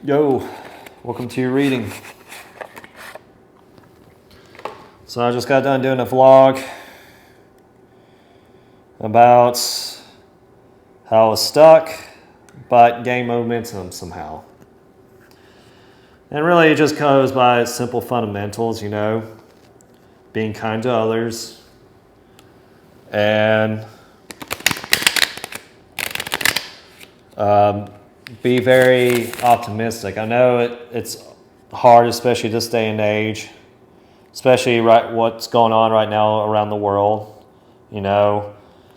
Yo, welcome to your reading. So I just got done doing a vlog about how I was stuck but gained momentum somehow. And really it just goes by simple fundamentals, being kind to others and be very optimistic. I know it's hard, especially this day and age, especially what's going on right now around the world.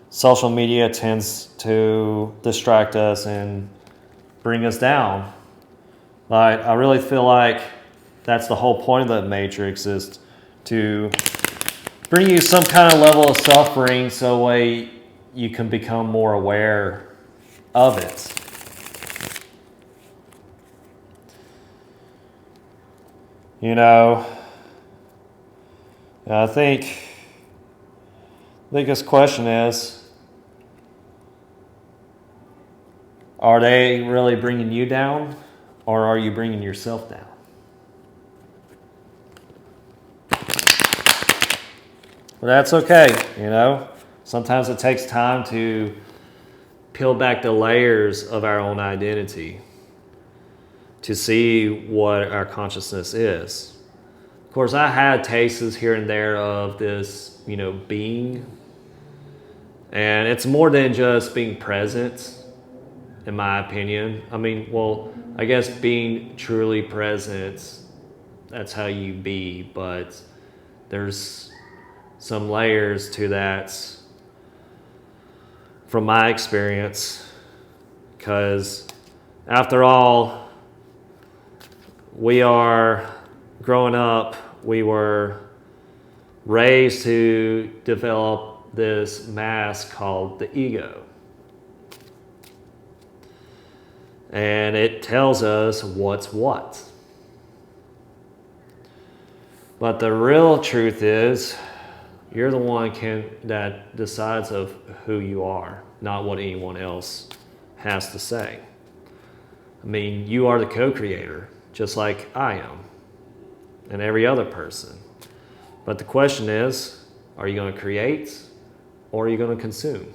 Social media tends to distract us and bring us down. I really feel like that's the whole point of the Matrix, is to bring you some kind of level of suffering so way you can become more aware of it. I think the biggest question is, are they really bringing you down, or are you bringing yourself down? Well, that's okay, Sometimes it takes time to peel back the layers of our own identity to see what our consciousness is. Of course, I had tastes here and there of this, being. And it's more than just being present, in my opinion. I guess being truly present, that's how you be, but there's some layers to that from my experience, because after all, we are growing up, we were raised to develop this mask called the ego. And it tells us what's what. But the real truth is, you're the one that decides of who you are, not what anyone else has to say. You are the co-creator, just like I am, and every other person. But the question is, are you going to create, or are you going to consume?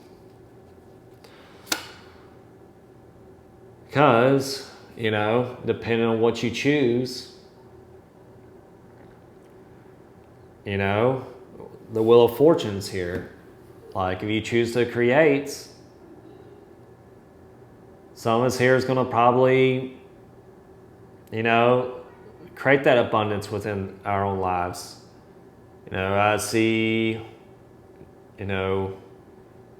Because, depending on what you choose, the wheel of fortune's here. If you choose to create, some of us here is going to probably, create that abundance within our own lives. I see,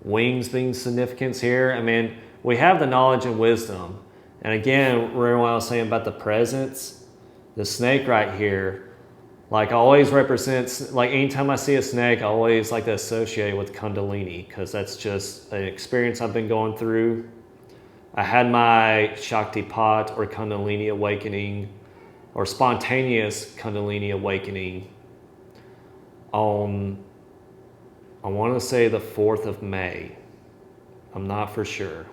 wings being significance here. We have the knowledge and wisdom. And again, remember what I was saying about the presence? The snake right here, always represents, anytime I see a snake, I always like to associate it with Kundalini, because that's just an experience I've been going through. I had my Shaktipat or Kundalini awakening, or spontaneous Kundalini awakening on, I want to say the 4th of May. I'm not for sure.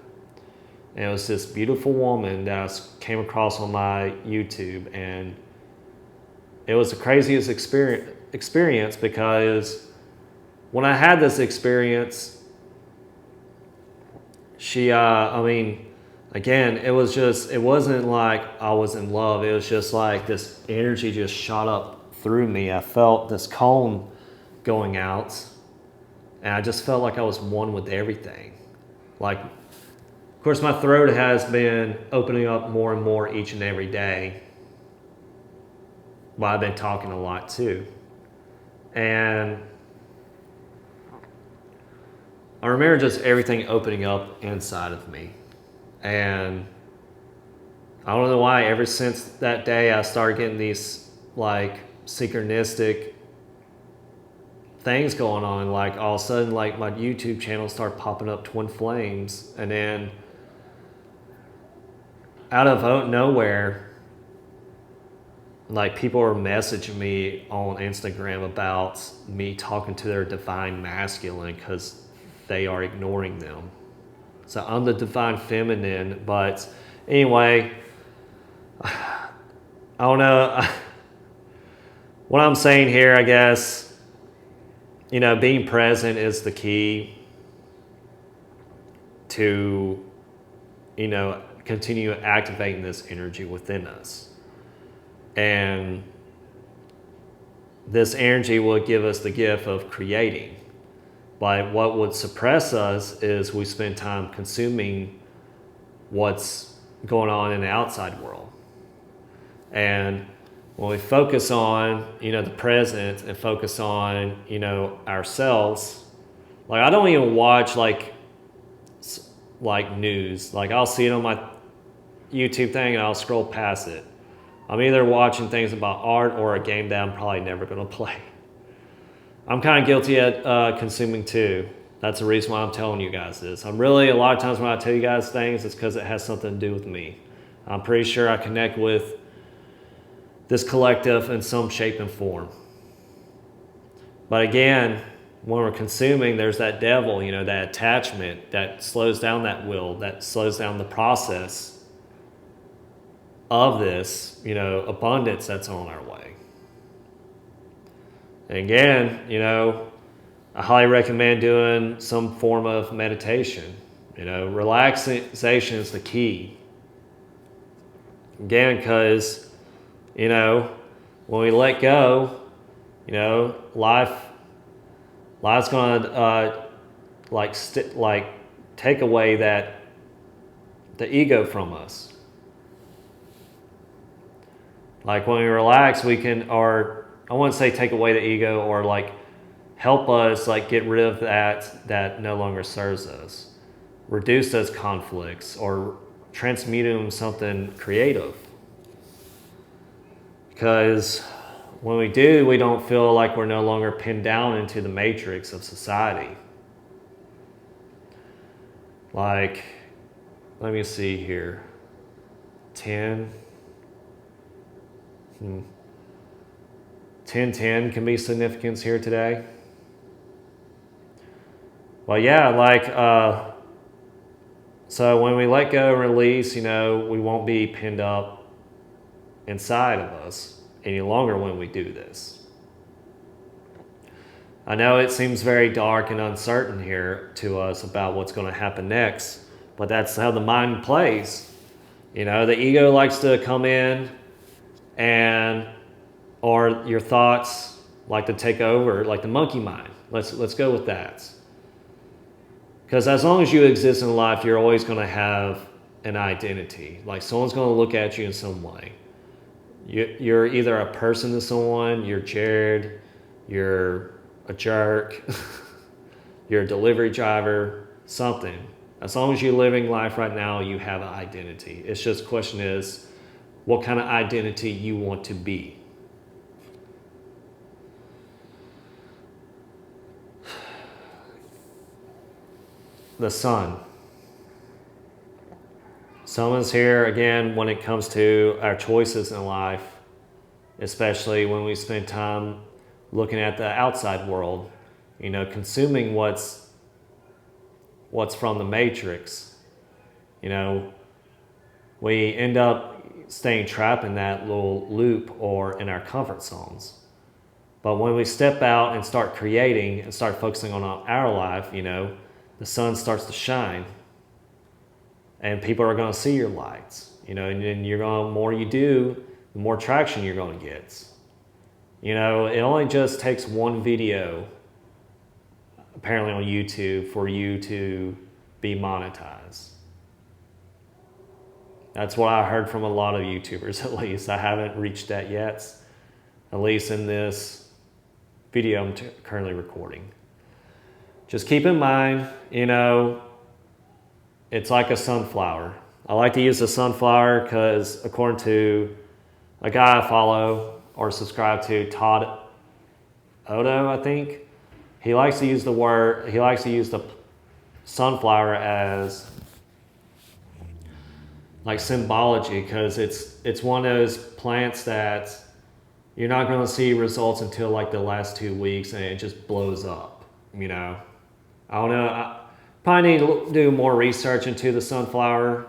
And it was this beautiful woman that I came across on my YouTube, and it was the craziest experience because when I had this experience, she, again, it wasn't like I was in love. It was just like this energy just shot up through me. I felt this cone going out, and I just felt like I was one with everything. Of course, my throat has been opening up more and more each and every day. But I've been talking a lot too. And I remember just everything opening up inside of me. And I don't know why, ever since that day, I started getting these synchronistic things going on. All of a sudden, my YouTube channel started popping up twin flames. And then out of nowhere, people are messaging me on Instagram about me talking to their divine masculine because they are ignoring them. So I'm the divine feminine, but anyway, I don't know. What I'm saying here, I guess, being present is the key to, continue activating this energy within us. And this energy will give us the gift of creating. But what would suppress us is we spend time consuming what's going on in the outside world. And when we focus on, the present and focus on, ourselves, like I don't even watch like news. Like I'll see it on my YouTube thing and I'll scroll past it. I'm either watching things about art or a game that I'm probably never going to play. I'm kind of guilty at consuming too. That's the reason why I'm telling you guys this. A lot of times when I tell you guys things, it's because it has something to do with me. I'm pretty sure I connect with this collective in some shape and form. But again, when we're consuming, there's that devil, that attachment that slows down that will, that slows down the process of this, abundance that's on our way. And again, I highly recommend doing some form of meditation. Relaxation is the key. Again, because, when we let go, life's going to take away the ego from us. Like when we relax, we can, or I wouldn't say take away the ego, or help us get rid of that no longer serves us. Reduce those conflicts or transmute them into something creative. Because when we do, we don't feel like we're no longer pinned down into the matrix of society. Let me see here. 10. 10-10 can be significance here today. Well, yeah, so when we let go and release, we won't be pinned up inside of us any longer when we do this. I know it seems very dark and uncertain here to us about what's going to happen next, but that's how the mind plays. The ego likes to come in or your thoughts like to take over, like the monkey mind. Let's go with that. Because as long as you exist in life, you're always going to have an identity. Like someone's going to look at you in some way. You're either a person to someone, you're Jared, you're a jerk, you're a delivery driver, something. As long as you're living life right now, you have an identity. It's just the question is, what kind of identity you want to be. The sun. Someone's here again when it comes to our choices in life, especially when we spend time looking at the outside world, consuming what's from the matrix. We end up staying trapped in that little loop or in our comfort zones. But when we step out and start creating and start focusing on our life, the sun starts to shine and people are going to see your lights, and then the more you do, the more traction you're going to get. It only just takes one video, apparently on YouTube, for you to be monetized. That's what I heard from a lot of YouTubers, at least. I haven't reached that yet, at least in this video I'm currently recording. Just keep in mind, it's like a sunflower. I like to use the sunflower because according to a guy I follow or subscribe to, Todd Odo, I think, he likes to use the sunflower as symbology, because it's one of those plants that you're not going to see results until the last 2 weeks and it just blows up, I don't know. I probably need to do more research into the sunflower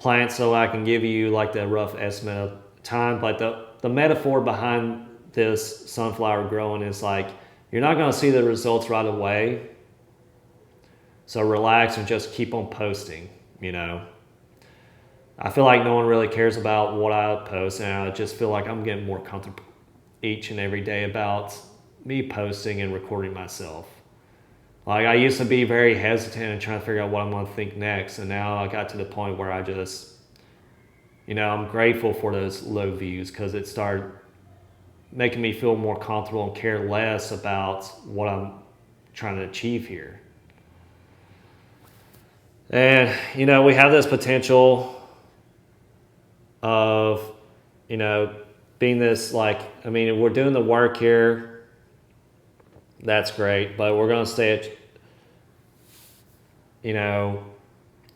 plant so I can give you like the rough estimate of time. But the metaphor behind this sunflower growing is like, you're not going to see the results right away. So relax and just keep on posting, you know. I feel like no one really cares about what I post, and I just feel like I'm getting more comfortable each and every day about me posting and recording myself. Like, I used to be very hesitant and trying to figure out what I'm going to think next, and now I got to the point where I just, you know, I'm grateful for those low views because it started making me feel more comfortable and care less about what I'm trying to achieve here. And, you know, we have this potential of, you know, being this, like, I mean, we're doing the work here. That's great. But we're going to stay at, you know,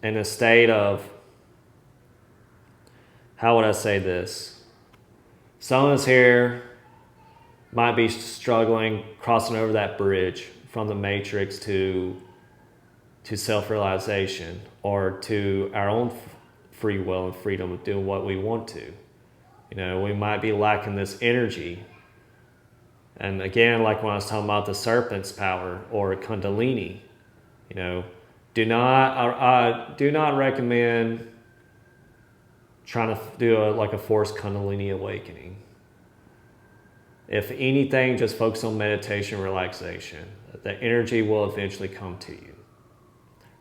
in a state of, how would I say this? Someone's here might be struggling crossing over that bridge from the matrix to self-realization, or to our own free will and freedom of doing what we want to. You know, we might be lacking this energy. And again, like when I was talking about the serpent's power or kundalini, you know, do not recommend trying to do like a forced kundalini awakening. If anything, just focus on meditation, relaxation. The energy will eventually come to you.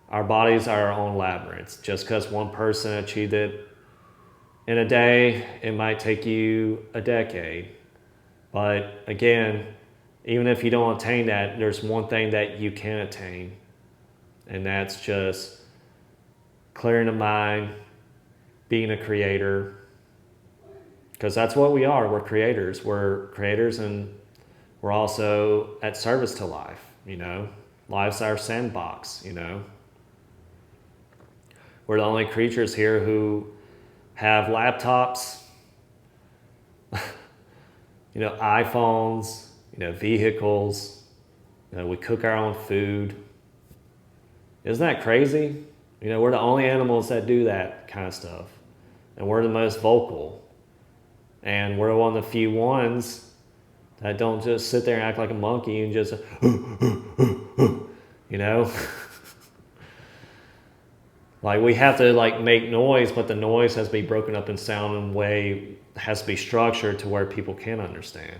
Our bodies are our own labyrinths. Just because one person achieved it in a day, it might take you a decade. But again, even if you don't attain that, there's one thing that you can attain, and that's just clearing the mind, being a creator. Because that's what we are. We're creators. We're creators, and we're also at service to life, you know. Life's our sandbox, you know. We're the only creatures here who have laptops, you know, iPhones, you know, vehicles. You know, we cook our own food. Isn't that crazy? You know, we're the only animals that do that kind of stuff. And we're the most vocal. And we're one of the few ones that don't just sit there and act like a monkey and just, you know. Like, we have to like make noise, but the noise has to be broken up in sound and way, has to be structured to where people can understand.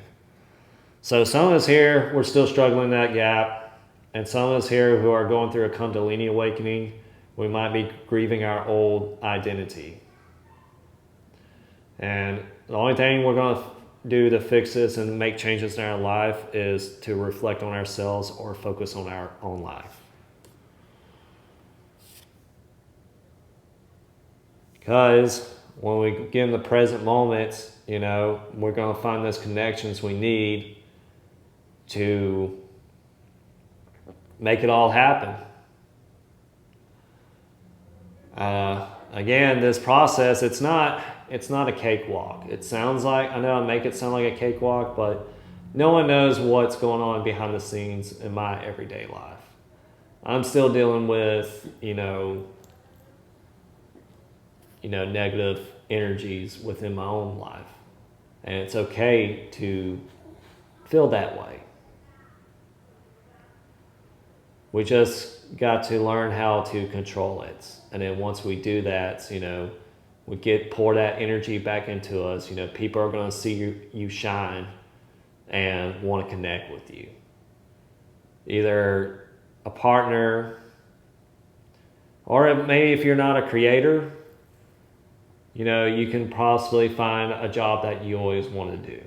So some of us here, we're still struggling that gap. And some of us here who are going through a kundalini awakening, we might be grieving our old identity. And the only thing we're going to do to fix this and make changes in our life is to reflect on ourselves or focus on our own life. Because when we get in the present moment, you know, we're going to find those connections we need to make it all happen. Again, this process, it's not a cakewalk. It sounds like, I know I make it sound like a cakewalk, but no one knows what's going on behind the scenes in my everyday life. I'm still dealing with, you know, negative energies within my own life. And it's okay to feel that way. We just got to learn how to control it. And then once we do that, you know, we pour that energy back into us. You know, people are going to see you shine and want to connect with you. Either a partner, or maybe if you're not a creator, you know, you can possibly find a job that you always want to do.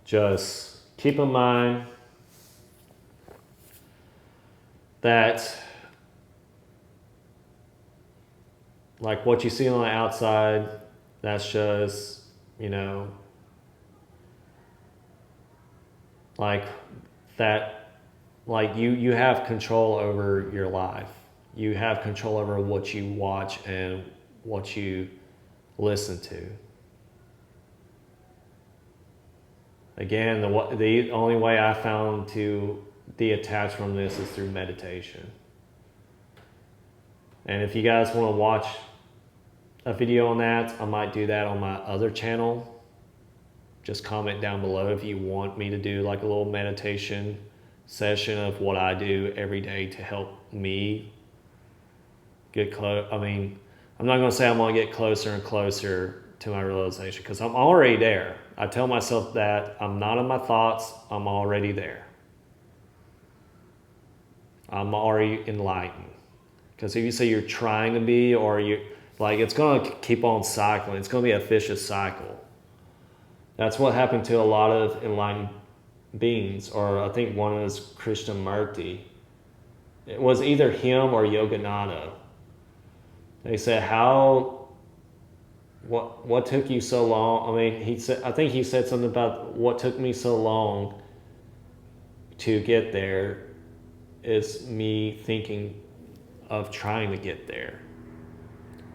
Just keep in mind that, like, what you see on the outside, that's just, you know, like that, like you have control over your life. You have control over what you watch and what you listen to. Again, the only way I found to detach from this is through meditation. And if you guys want to watch a video on that, I might do that on my other channel. Just comment down below if you want me to do like a little meditation session of what I do every day to help me get close. I mean, I'm not going to say I'm going to get closer and closer to my realization, because I'm already there. I tell myself that I'm not in my thoughts, I'm already there. I'm already enlightened. Because if you say you're trying to be, or you like, it's going to keep on cycling. It's going to be a vicious cycle. That's what happened to a lot of enlightened beings, or I think one is Krishnamurti. It was either him or Yogananda. They said, what took you so long? I mean, I think he said something about what took me so long to get there is me thinking of trying to get there.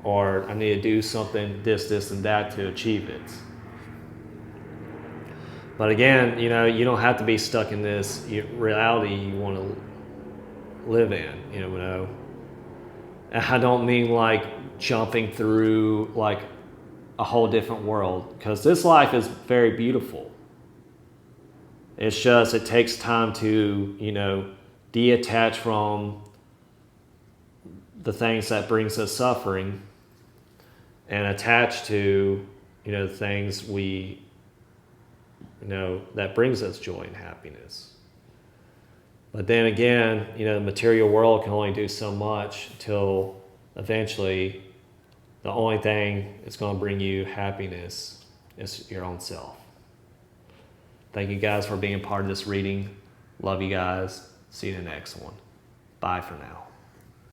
Or I need to do something, this, and that to achieve it. But again, you don't have to be stuck in this reality you want to live in, And I don't mean like jumping through like a whole different world, because this life is very beautiful. It's just, it takes time to, detach from the things that brings us suffering and attach to, things we, that brings us joy and happiness. But then again, the material world can only do so much until eventually the only thing that's going to bring you happiness is your own self. Thank you guys for being part of this reading. Love you guys. See you in the next one. Bye for now.